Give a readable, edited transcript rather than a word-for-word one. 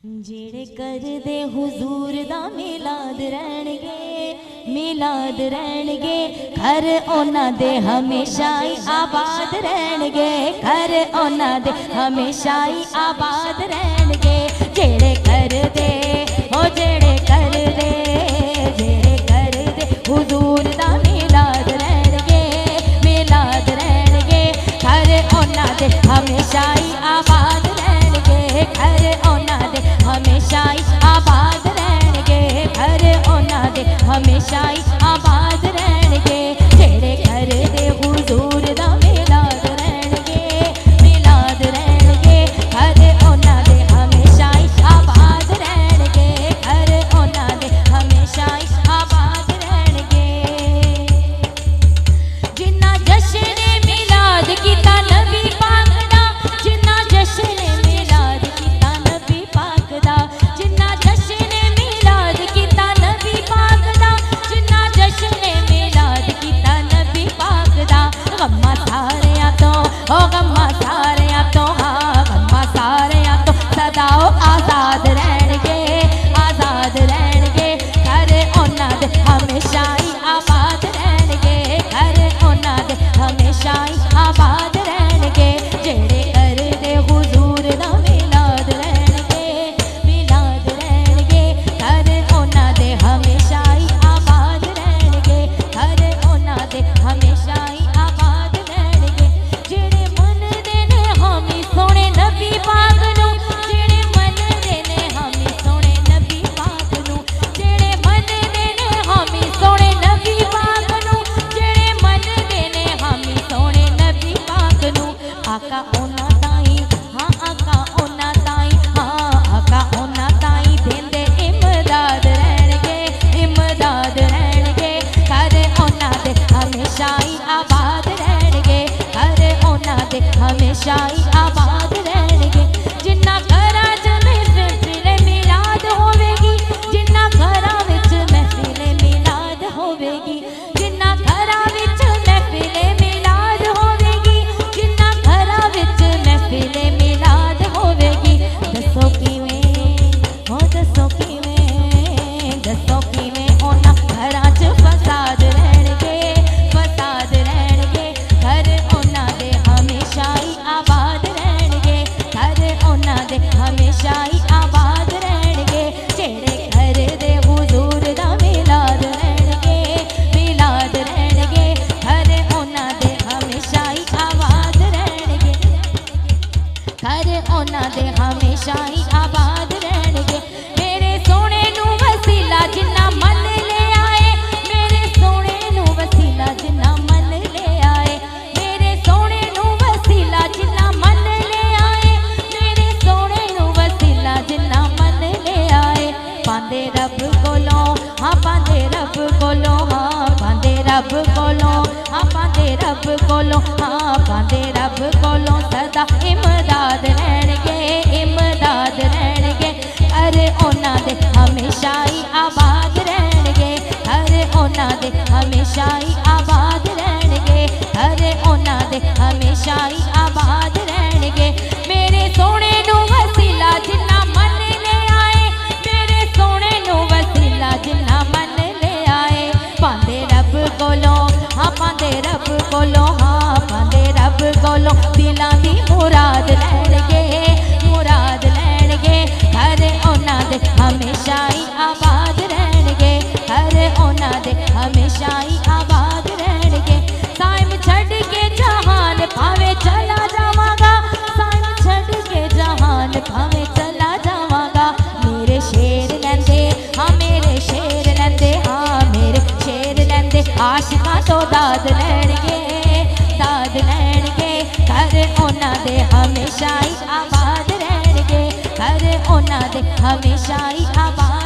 जेड़े कर दे हुजूर दा मिलाद रहणगे, मिलाद रहणगे, घर ओना दे हमेशा ही आबाद रहणगे, घर ओना दे हमेशा ही आबाद रहणगे। जेड़े कर दे हो जेड़े कर दे, जेड़े कर दे हुजूर दा मिलाद रहणगे, मिलाद रहणगे, घर ओना दे हमेशा ही आबाद रहणगे, घर ओना दे हमेशा ही आबाद रहणगे, घर ओना दे हमेशा ही आबाद रहणगे। जेड़े घर दे हुजूर दा मिलाद रहणगे, मिलाद रहणगे, घर ओना दे हमेशा ही आबाद रहणगे, घर ओना दे हमेशा ही आबाद रहणगे। जिन्ना जश्न मिलाद कीता नबी पाक दा, जिन्ना जश्न मिलाद कीता नबी पाक दा, जिन्ना जश्न मिलाद कीता नबी पाक दा, जिन्ना जश्न मिलाद कीता नबी पाक दा। गम्मा सारियां तो ओ गम्मा सारियां तो, हाँ गम्मा सारियां तो सदा ओ आजाद रहणगे, आजाद रहणगे, घर ओना दे हमेशा ही आबाद रहणगे, घर ओना दे हमेशा ही आबाद रहणगे। जेड़े कर दे हुजूर दा मिलाद रहणगे, मिलाद रहणगे, घर ओना दे हमेशा ही आबाद रहणगे, घर ओना दे हमेशा ही आबाद रहणगे। जेड़े मनदे ने हामी सोहणे नबी पाक नूं, जेड़े मनदे ने हामी सोहणे नबी पाक नूं, जेड़े मनदे ने हामी सोहणे नबी पाक नूं, जेड़े मनदे ने हामी सोहणे नबी पाक नूं। आका ओना ताई, हाँ आका ओना ताई, हाँ आका ओना ताई देंदे इमदाद रहणगे, इमदाद रहणगे, घर ओना दे हमेशा ही आबाद रहणगे, घर ओना दे हमेशा ही आबाद रहणगे। जिन्ना घरां च महफिल मिलाद होवेगी, जिन्ना घरां विच महफिल मिलाद होवेगी, जिन्ना घरां विच महफिल मिलाद होवेगी, जिन्ना घरां विच महफिल मिलाद होवेगी। दसो किवें, हो दसो किवें, दसो किवें ओना घरां च फसाद रहणगे, फसाद रहणगे, घर ओना दे हमेशा ही आबाद रहणगे, घर ओना दे हमेशा ही आबाद रहणगे। जेड़े घर दे हुजूर दा मिलाद रहणगे, मिलाद रहणगे, घर ओना दे हमेशा ही आबाद रहणगे, घर ओना दे हमेशा ही आबाद रहणगे। मेरे सोहणे नूं वसीला जिन्ना मन ले आए, मेरे सोहणे नूं वसीला जिन्ना मन ले आए, मेरे सोहणे नूं वसीला जिन्ना मन ले आए, मेरे सोहणे नूं वसीला जिन्ना मन ले आए। पांदे रब कोलों, हाँ पांदे रब कोलों, हाँ पांदे रब कोलों, हाँ पांदे रब कोलों, हाँ पांदे रब कोलों सदा इमदाद रहणगे, इमदाद रहणगे, घर ओना दे हमेशा ही आबाद रहणगे, घर ओना दे हमेशा ही आबाद रहणगे, घर ओना दे हमेशा ही आबाद रहणगे। मेरे सोहणे नूं वसीला जिन्ना मन ले आए, मेरे सोहणे नूं वसीला जिन्ना मन ले आए। पांदे रब कोलों, हाँ पांदे रब कोलों, हाँ पांदे रब कोलों दिलां दी मुराद लैणगे, मुराद लैणगे, घर ओना दे हमेशा ही आबाद रहणगे, घर ओना दे हमेशा ही आबाद रहणगे। साइम छड़ के जहान भावे चला जावांगा, साइम छड़ के जहान भावे चला जावांगा। मेरे शेर लैंदे, हाँ मेरे शेर लैंदे, हाँ मेरे शेर लैंदे, आशिकां तो दाद लैणगे, दाद लैणगे, घर ओना दे हमेशा ही आबाद रहणगे, घर ओना दे हमेशा ही आबाद